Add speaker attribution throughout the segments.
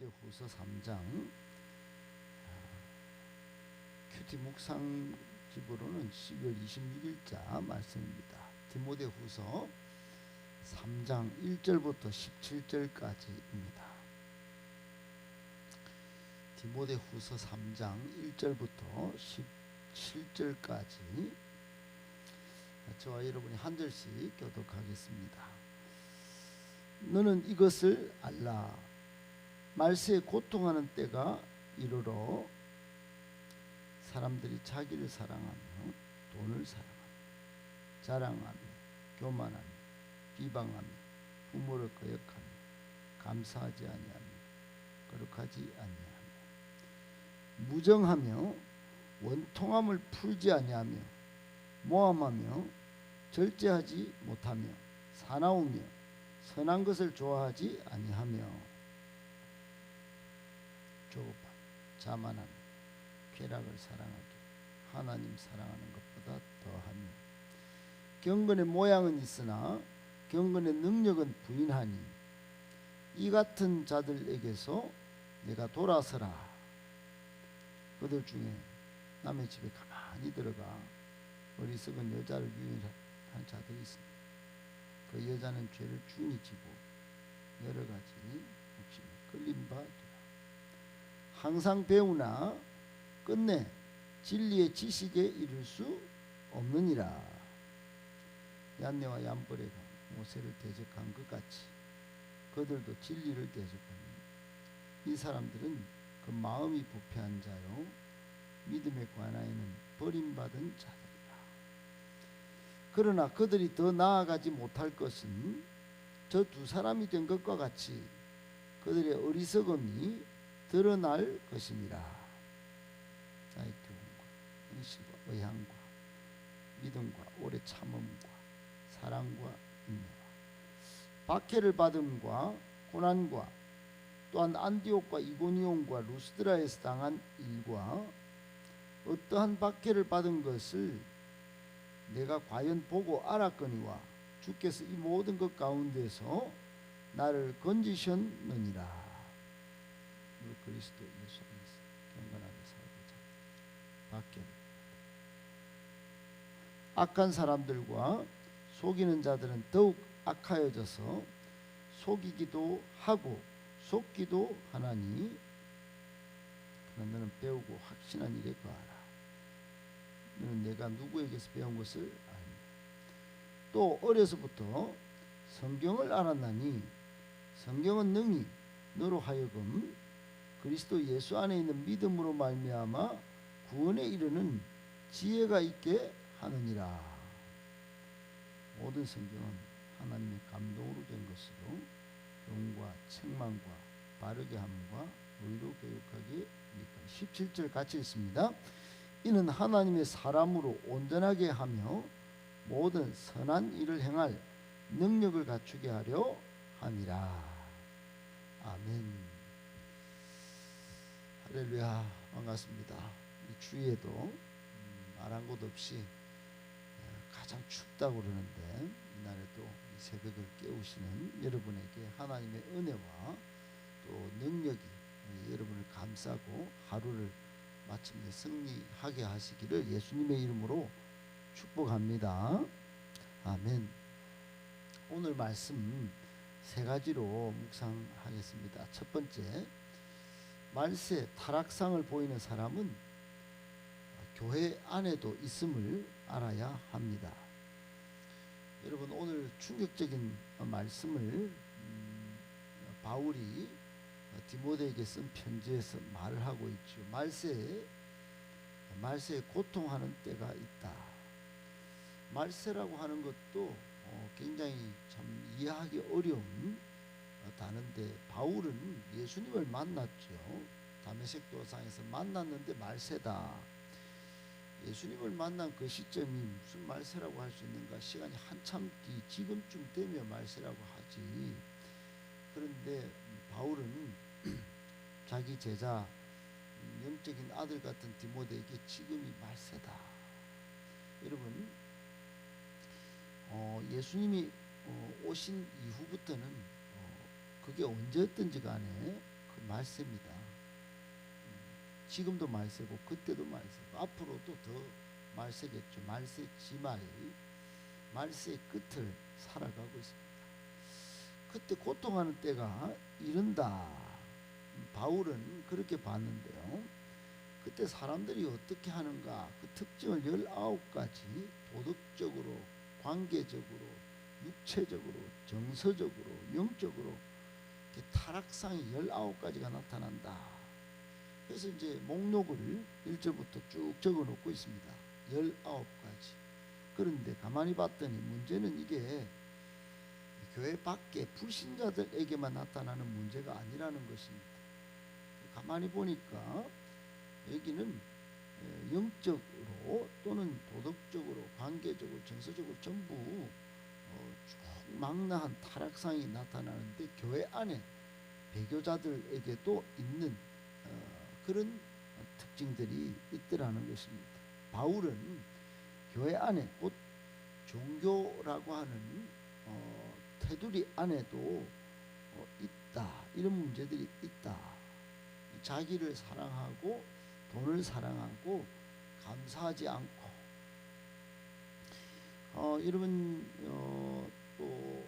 Speaker 1: 디모데후서 3장 큐티 묵상집으로는 12월 26일자 말씀입니다. 디모데후서 3장 1절부터 17절까지입니다. 디모데후서 3장 1절부터 17절까지 저와 여러분이 한 절씩 교독하겠습니다. 너는 이것을 알라. 말세에 고통하는 때가 이르러 사람들이 자기를 사랑하며 돈을 사랑하며 자랑하며 교만하며 비방하며 부모를 거역하며 감사하지 아니하며 거룩하지 아니하며 무정하며 원통함을 풀지 아니하며 모함하며 절제하지 못하며 사나우며 선한 것을 좋아하지 아니하며 조급하며 자만하며 쾌락을 사랑하기 하나님 사랑하는 것보다 더하며 경건의 모양은 있으나 경건의 능력은 부인하니 이 같은 자들에게서 내가 돌아서라. 그들 중에 남의 집에 가만히 들어가 어리석은 여자를 유인한 자들이 있습니다. 그 여자는 죄를 중히 지고 여러 가지 욕심에 끌린 바 되라. 항상 배우나 끝내 진리의 지식에 이를 수 없느니라. 얀네와 얀보레가 모세를 대적한 것 같이 그들도 진리를 대적하니 이 사람들은 그 마음이 부패한 자요 믿음에 관하여는 버림받은 자들이라. 그러나 그들이 더 나아가지 못할 것은 저 두 사람이 된 것과 같이 그들의 어리석음이 드러날 것이니라. 나의 교훈과 행실과 의향과 믿음과 오래 참음과 사랑과 인내와 박해를 받음과 고난과 또한 안디옥과 이고니온과 루스드라에서 당한 일과 어떠한 박해를 받은 것을 내가 과연 보고 알았거니와 주께서 이 모든 것 가운데서 나를 건지셨느니라. 우리 그리스도 예수 안에서 경건하게 살고자 박해를 악한 사람들과 속이는 자들은 더욱 악하여져서 속이기도 하고 속기도 하나니 그러나 너는 배우고 확신한 일에 거하라. 너는 내가 누구에게서 배운 것을 아니 또 어려서부터 성경을 알았나니 성경은 능히 너로 하여금 그리스도 예수 안에 있는 믿음으로 말미암아 구원에 이르는 지혜가 있게 하느니라. 모든 성경은 하나님의 감동으로 된 것으로 교훈과 책망과 바르게 함과 의로 교육하기 위하여 17절 같이 있습니다. 이는 하나님의 사람으로 온전하게 하며 모든 선한 일을 행할 능력을 갖추게 하려 함이라. 아멘. 할렐루야. 반갑습니다. 이 주위에도 말한 곳 없이 가장 춥다고 그러는데 이날에도 이 새벽을 깨우시는 여러분에게 하나님의 은혜와 또 능력이 여러분을 감싸고 하루를 마침내 승리하게 하시기를 예수님의 이름으로 축복합니다. 아멘. 오늘 말씀 세 가지로 묵상하겠습니다. 첫 번째, 말세 타락상을 보이는 사람은 교회 안에도 있음을 알아야 합니다. 여러분, 오늘 충격적인 말씀을 바울이 디모데에게 쓴 편지에서 말을 하고 있죠. 말세에 고통하는 때가 있다. 말세라고 하는 것도 굉장히 참 이해하기 어려운 단어인데 바울은 예수님을 만났죠. 다메섹 도상에서 만났는데 말세다. 예수님을 만난 그 시점이 무슨 말세라고 할 수 있는가? 시간이 한참 뒤 지금쯤 되면 말세라고 하지. 그런데 바울은 자기 제자 영적인 아들 같은 디모데에게 지금이 말세다. 여러분, 예수님이 오신 이후부터는 그게 언제였든지 간에 그 말세입니다. 지금도 말세고 그때도 말세고 앞으로도 더 말세겠죠. 말세지마의 말세의 끝을 살아가고 있습니다. 그때 고통하는 때가 이른다. 바울은 그렇게 봤는데요. 그때 사람들이 어떻게 하는가, 그 특징을 19가지 도덕적으로, 관계적으로, 육체적으로, 정서적으로, 영적으로 이렇게 타락상이 19가지가 나타난다. 그래서 이제 목록을 1절부터 쭉 적어 놓고 있습니다. 19가지. 그런데 가만히 봤더니 문제는 이게 교회 밖에 불신자들에게만 나타나는 문제가 아니라는 것입니다. 가만히 보니까 여기는 영적으로 또는 도덕적으로, 관계적으로, 정서적으로 전부 쭉 망라한 타락상이 나타나는데 교회 안에 배교자들에게도 있는 그런 특징들이 있더라는 것입니다. 바울은 교회 안에 곧 종교라고 하는 테두리 안에도 있다. 이런 문제들이 있다. 자기를 사랑하고 돈을 사랑하고 감사하지 않고 여러분 또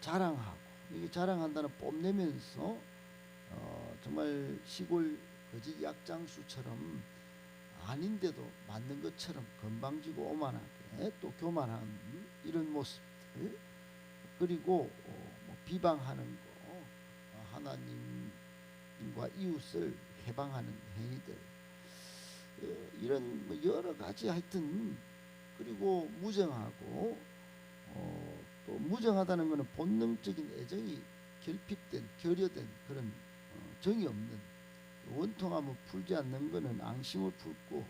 Speaker 1: 자랑하고, 이게 자랑한다는 뽐내면서 정말 시골 거지 약장수처럼 아닌데도 맞는 것처럼 건방지고 오만하게 또 교만한 이런 모습들, 그리고 비방하는 거, 하나님과 이웃을 해방하는 행위들, 이런 여러 가지 하여튼, 그리고 무정하고 또 무정하다는 것은 본능적인 애정이 결핍된, 결여된 그런 정이 없는, 원통함을 풀지 않는 것은 앙심을 품고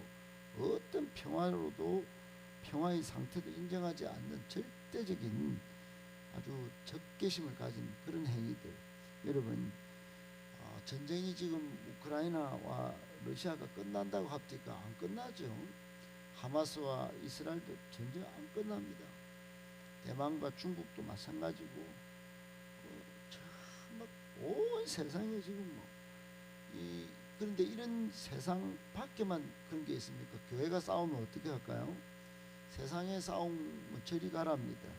Speaker 1: 어떤 평화로도 평화의 상태도 인정하지 않는 절대적인 아주 적개심을 가진 그런 행위들. 여러분, 전쟁이 지금 우크라이나와 러시아가 끝난다고 합니까? 안 끝나죠. 하마스와 이스라엘도 전쟁 안 끝납니다. 대만과 중국도 마찬가지고, 참 온 세상에 지금 그런데 이런 세상 밖에만 그런 게 있습니까? 교회가 싸우면 어떻게 할까요? 세상의 싸움은 저리 가랍니다.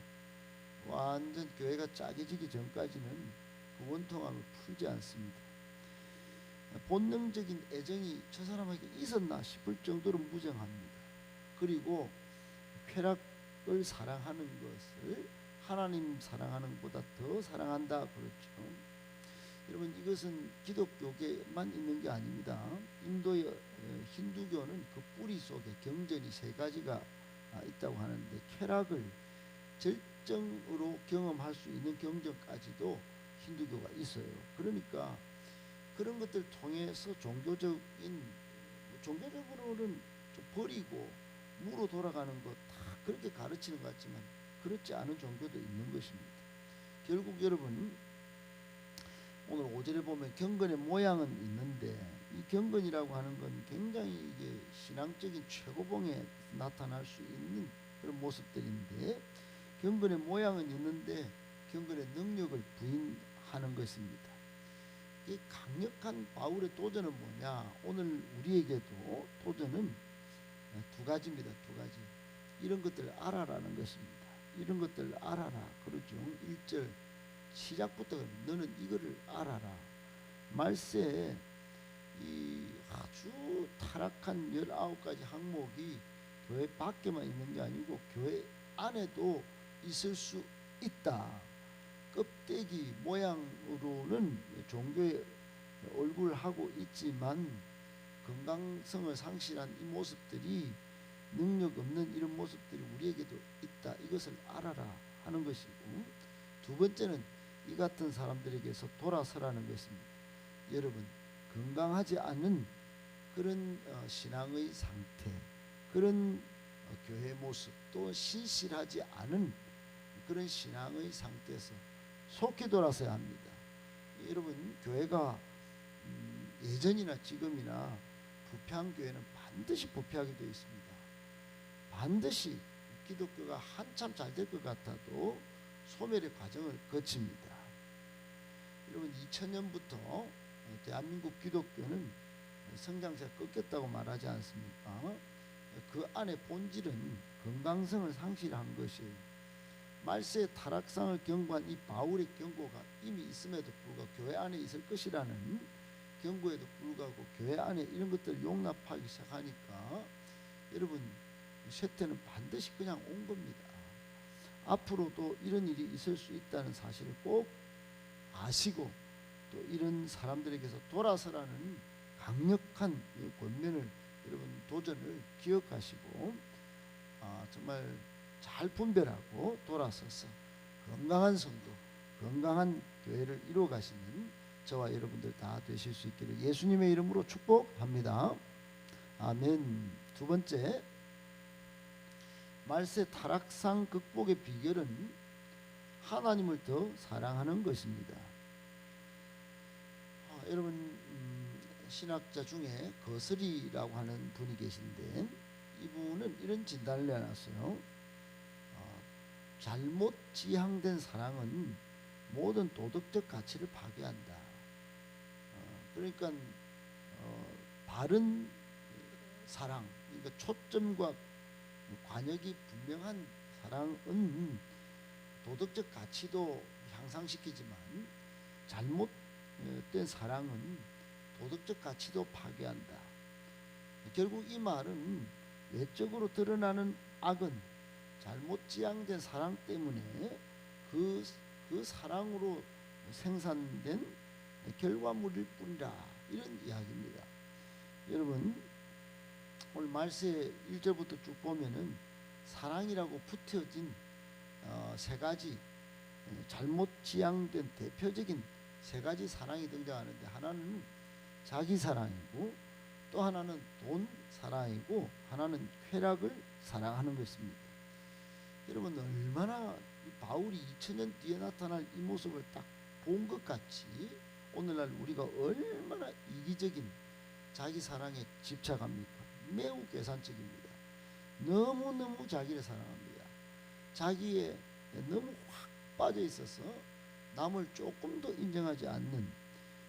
Speaker 1: 완전 교회가 짜게지기 전까지는 그 원통함을 풀지 않습니다. 본능적인 애정이 저 사람에게 있었나 싶을 정도로 무정합니다. 그리고 쾌락을 사랑하는 것을 하나님 사랑하는 것보다 더 사랑한다 그렇죠. 여러분, 이것은 기독교계만 있는 게 아닙니다. 인도의 힌두교는 그 뿌리 속에 경전이 3가지가 있다고 하는데, 쾌락을 절정으로 경험할 수 있는 경전까지도 힌두교가 있어요. 그러니까 그런 것들 통해서 종교적으로는 좀 버리고 무로 돌아가는 것 다 그렇게 가르치는 것 같지만 그렇지 않은 종교도 있는 것입니다. 결국 여러분, 오늘 5절에 보면 경건의 모양은 있는데, 이 경건이라고 하는 건 굉장히 이게 신앙적인 최고봉에 나타날 수 있는 그런 모습들인데, 경건의 모양은 있는데 경건의 능력을 부인하는 것입니다. 이 강력한 바울의 도전은 뭐냐? 오늘 우리에게도 도전은 2가지입니다. 2가지. 이런 것들을 알아라는 것입니다. 이런 것들을 알아라. 그러죠. 1절 시작부터 너는 이거를 알아라. 말세에 이 아주 타락한 19가지 항목이 교회 밖에만 있는 게 아니고 교회 안에도 있을 수 있다. 껍데기 모양으로는 종교의 얼굴을 하고 있지만 건강성을 상실한 이 모습들이, 능력 없는 이런 모습들이 우리에게도 있다. 이것을 알아라 하는 것이고, 2번째는 이 같은 사람들에게서 돌아서라는 것입니다. 여러분, 건강하지 않은 그런 신앙의 상태, 그런 교회 모습, 또 신실하지 않은 그런 신앙의 상태에서 속히 돌아서야 합니다. 여러분, 교회가 예전이나 지금이나 부패한 교회는 반드시 부패하게 되어 있습니다. 반드시 기독교가 한참 잘 될 것 같아도 소멸의 과정을 거칩니다. 여러분 2000년부터 대한민국 기독교는 성장세가 꺾였다고 말하지 않습니까? 그 안에 본질은 건강성을 상실한 것이에요. 말세의 타락상을 경고한 이 바울의 경고가 이미 있음에도 불구하고 교회 안에 있을 것이라는 경고에도 불구하고 교회 안에 이런 것들을 용납하기 시작하니까 여러분 쇠퇴는 반드시 그냥 온 겁니다. 앞으로도 이런 일이 있을 수 있다는 사실을 꼭 아시고 또 이런 사람들에게서 돌아서라는 강력한 권면을 여러분 도전을 기억하시고 정말 잘 분별하고 돌아서서 건강한 성도, 건강한 교회를 이루어 가시는 저와 여러분들 다 되실 수 있기를 예수님의 이름으로 축복합니다. 아멘. 두 번째, 말세 타락상 극복의 비결은 하나님을 더 사랑하는 것입니다. 여러분 신학자 중에 거스리라고 하는 분이 계신데 이분은 이런 진단을 내놨어요. 잘못 지향된 사랑은 모든 도덕적 가치를 파괴한다. 그러니까 바른 사랑, 그러니까 초점과 관역이 분명한 사랑은 도덕적 가치도 향상시키지만 잘못된 사랑은 도덕적 가치도 파괴한다. 결국 이 말은 외적으로 드러나는 악은 잘못 지향된 사랑 때문에 그 사랑으로 생산된 결과물일 뿐이다. 이런 이야기입니다. 여러분 오늘 말세 1절부터 쭉 보면은 사랑이라고 붙여진 세 가지 잘못 지향된 대표적인 세 가지 사랑이 등장하는데 하나는 자기 사랑이고 또 하나는 돈 사랑이고 하나는 쾌락을 사랑하는 것입니다. 여러분 얼마나 바울이 2000년 뒤에 나타날 이 모습을 딱 본 것 같이 오늘날 우리가 얼마나 이기적인 자기 사랑에 집착합니까? 매우 계산적입니다. 너무너무 자기를 사랑합니다. 자기에 너무 확 빠져 있어서 남을 조금도 인정하지 않는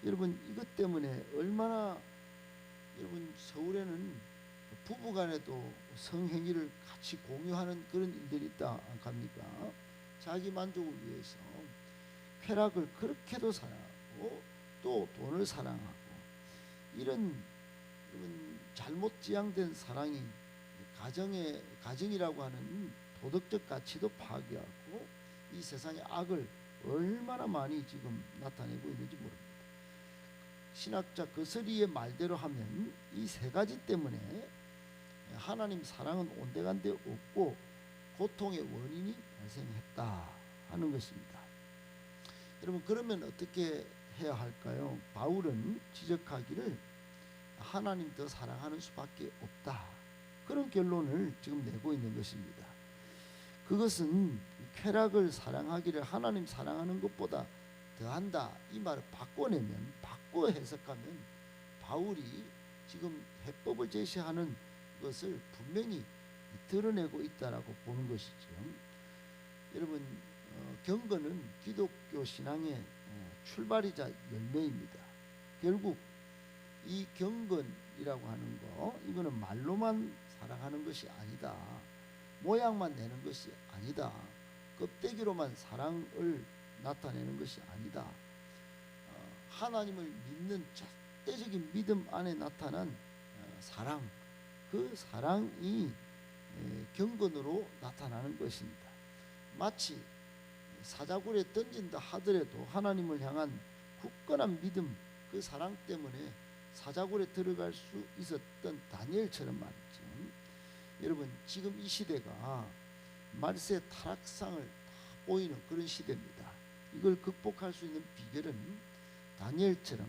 Speaker 1: 여러분 이것 때문에 얼마나 여러분 서울에는 부부간에도 성행위를 같이 공유하는 그런 일들이 있다 않습니까? 자기 만족을 위해서 쾌락을 그렇게도 사랑하고 또 돈을 사랑하고 이런 잘못 지향된 사랑이 가정이라고 하는 도덕적 가치도 파괴하고 이 세상의 악을 얼마나 많이 지금 나타내고 있는지 모릅니다. 신학자 거스리의 말대로 하면 이 세 가지 때문에 하나님 사랑은 온데간데 없고 고통의 원인이 발생했다 하는 것입니다. 여러분 그러면 어떻게 해야 할까요? 바울은 지적하기를 하나님 더 사랑하는 수밖에 없다. 그런 결론을 지금 내고 있는 것입니다. 그것은 쾌락을 사랑하기를 하나님 사랑하는 것보다 더한다. 이 말을 바꿔 해석하면 바울이 지금 해법을 제시하는 것을 분명히 드러내고 있다라고 보는 것이죠. 여러분 경건은 기독교 신앙의 출발이자 열매입니다. 결국 이 경건이라고 하는 거 이거는 말로만 사랑하는 것이 아니다. 모양만 내는 것이 아니다. 껍데기로만 사랑을 나타내는 것이 아니다. 하나님을 믿는 절대적인 믿음 안에 나타난 사랑, 그 사랑이 경건으로 나타나는 것입니다. 마치 사자굴에 던진다 하더라도 하나님을 향한 굳건한 믿음, 그 사랑 때문에 사자굴에 들어갈 수 있었던 다니엘처럼 말이죠. 여러분 지금 이 시대가 말세 타락상을 다 보이는 그런 시대입니다. 이걸 극복할 수 있는 비결은 다니엘처럼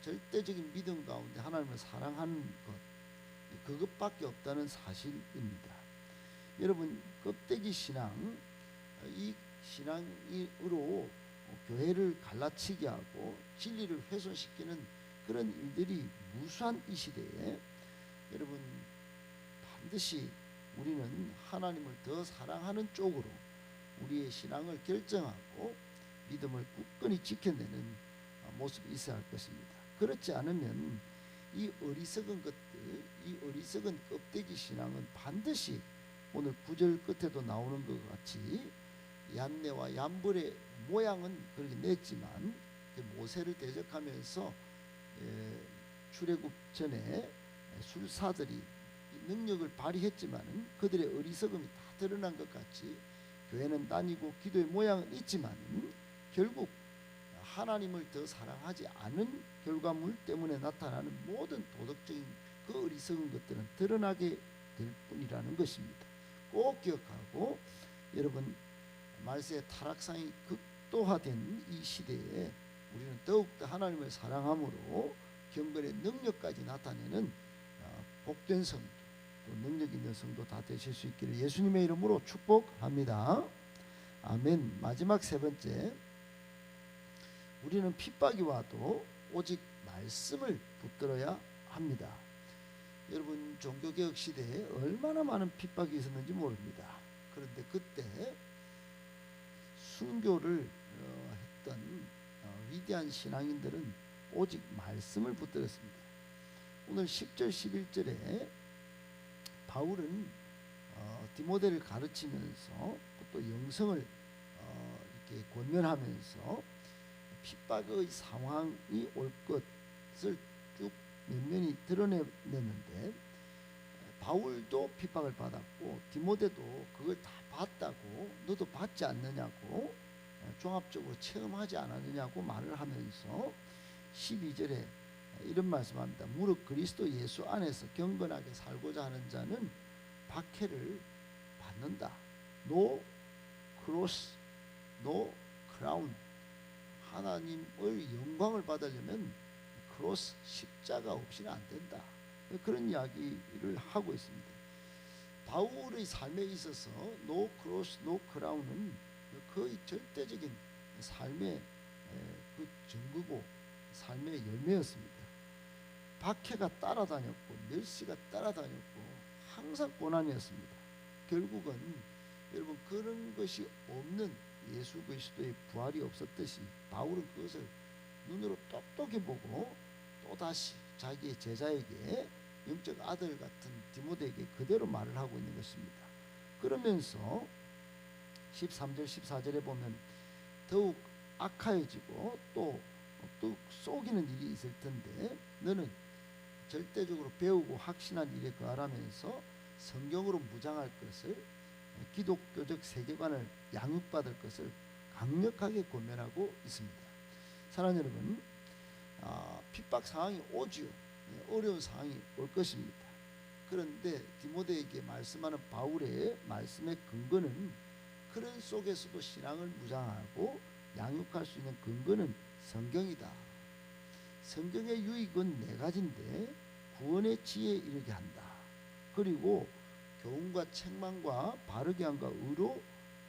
Speaker 1: 절대적인 믿음 가운데 하나님을 사랑하는 것, 그것밖에 없다는 사실입니다. 여러분 껍데기 신앙, 이 신앙으로 교회를 갈라치게 하고 진리를 훼손시키는 그런 일들이 무수한 이 시대에 여러분 반드시 우리는 하나님을 더 사랑하는 쪽으로 우리의 신앙을 결정하고 믿음을 굳건히 지켜내는 모습이 있어야 할 것입니다. 그렇지 않으면 이 어리석은 것들, 이 어리석은 껍데기 신앙은 반드시 오늘 9절 끝에도 나오는 것 같이 얀네와 얀불의 모양은 그렇게 냈지만 모세를 대적하면서 출애굽 전에 술사들이 능력을 발휘했지만 그들의 어리석음이 다 드러난 것 같이 교회는 다니고 기도의 모양은 있지만 결국 하나님을 더 사랑하지 않은 결과물 때문에 나타나는 모든 도덕적인 그 어리석은 것들은 드러나게 될 뿐이라는 것입니다. 꼭 기억하고, 여러분, 말세의 타락상이 극도화된 이 시대에 우리는 더욱더 하나님을 사랑함으로 경건의 능력까지 나타내는 복된 성도, 또 능력 있는 성도 다 되실 수 있기를 예수님의 이름으로 축복합니다. 아멘. 마지막 세 번째, 우리는 핍박이 와도 오직 말씀을 붙들어야 합니다. 여러분, 종교개혁 시대에 얼마나 많은 핍박이 있었는지 모릅니다. 그런데 그때 순교를 했던 위대한 신앙인들은 오직 말씀을 붙들었습니다. 오늘 10절 11절에 바울은 디모데를 가르치면서 또 영성을 이렇게 권면하면서 핍박의 상황이 올 것을 쭉 면면히 드러내는데, 바울도 핍박을 받았고 디모데도 그걸 다 봤다고, 너도 받지 않느냐고, 종합적으로 체험하지 않았느냐고 말을 하면서 12절에 이런 말씀합니다. 무릇 그리스도 예수 안에서 경건하게 살고자 하는 자는 박해를 받는다. No cross, no crown. 하나님의 영광을 받으려면 크로스, 십자가 없이는 안 된다. 그런 이야기를 하고 있습니다. 바울의 삶에 있어서 no cross, no crown은 거의 절대적인 삶의 그 증거고 삶의 열매였습니다. 박해가 따라다녔고 멸시가 따라다녔고 항상 고난이었습니다. 결국은 여러분, 그런 것이 없는 예수 그리스도의 부활이 없었듯이 바울은 그것을 눈으로 똑똑히 보고 또다시 자기의 제자에게, 영적 아들 같은 디모데에게 그대로 말을 하고 있는 것입니다. 그러면서 13절 14절에 보면 더욱 악하여지고 또 속이는 일이 있을 텐데 너는 절대적으로 배우고 확신한 일에 거하라면서 성경으로 무장할 것을, 기독교적 세계관을 양육받을 것을 강력하게 권면하고 있습니다. 사랑하는 여러분, 핍박 상황이 오지요. 어려운 상황이 올 것입니다. 그런데 디모데에게 말씀하는 바울의 말씀의 근거는, 그런 속에서도 신앙을 무장하고 양육할 수 있는 근거는 성경이다. 성경의 유익은 네 가지인데 구원의 지혜에 이르게 한다. 그리고 교훈과 책망과 바르게 함과 의로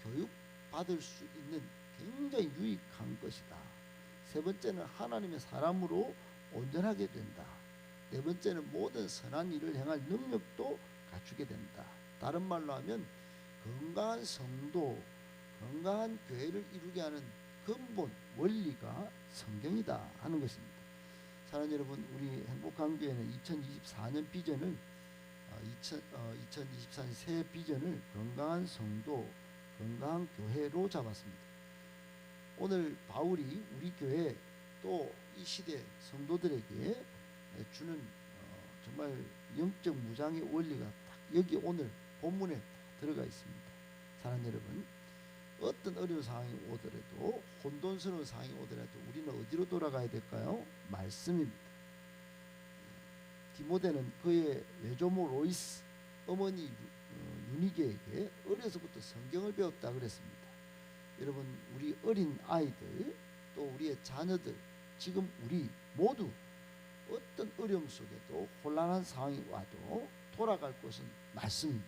Speaker 1: 교육받을 수 있는 굉장히 유익한 것이다. 세 번째는 하나님의 사람으로 온전하게 된다. 네 번째는 모든 선한 일을 행할 능력도 갖추게 된다. 다른 말로 하면 건강한 성도, 건강한 교회를 이루게 하는 근본 원리가 성경이다 하는 것입니다. 사랑하는 여러분, 우리 행복한 교회는 2024년 비전을 2024년 새 비전을 건강한 성도, 건강한 교회로 잡았습니다. 오늘 바울이 우리 교회 또 이 시대 성도들에게 주는 정말 영적 무장의 원리가 딱 여기 오늘 본문에 들어가 있습니다. 사랑하는 여러분, 어떤 어려운 상황이 오더라도, 혼돈스러운 상황이 오더라도 우리는 어디로 돌아가야 될까요? 말씀입니다. 디모데는 그의 외조모 로이스 어머니 유니게에게 어려서부터 성경을 배웠다 그랬습니다. 여러분, 우리 어린 아이들, 또 우리의 자녀들, 지금 우리 모두 어떤 어려움 속에도, 혼란한 상황이 와도 돌아갈 것은 말씀입니다.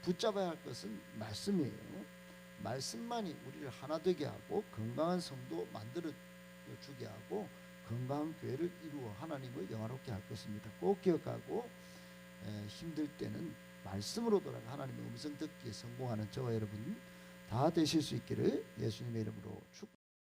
Speaker 1: 붙잡아야 할 것은 말씀이에요. 말씀만이 우리를 하나 되게 하고 건강한 성도 만들어 주게 하고 건강한 교회를 이루어 하나님을 영화롭게 할 것입니다. 꼭 기억하고, 힘들 때는 말씀으로 돌아가 하나님의 음성 듣기에 성공하는 저와 여러분 다 되실 수 있기를 예수님의 이름으로 축복합니다.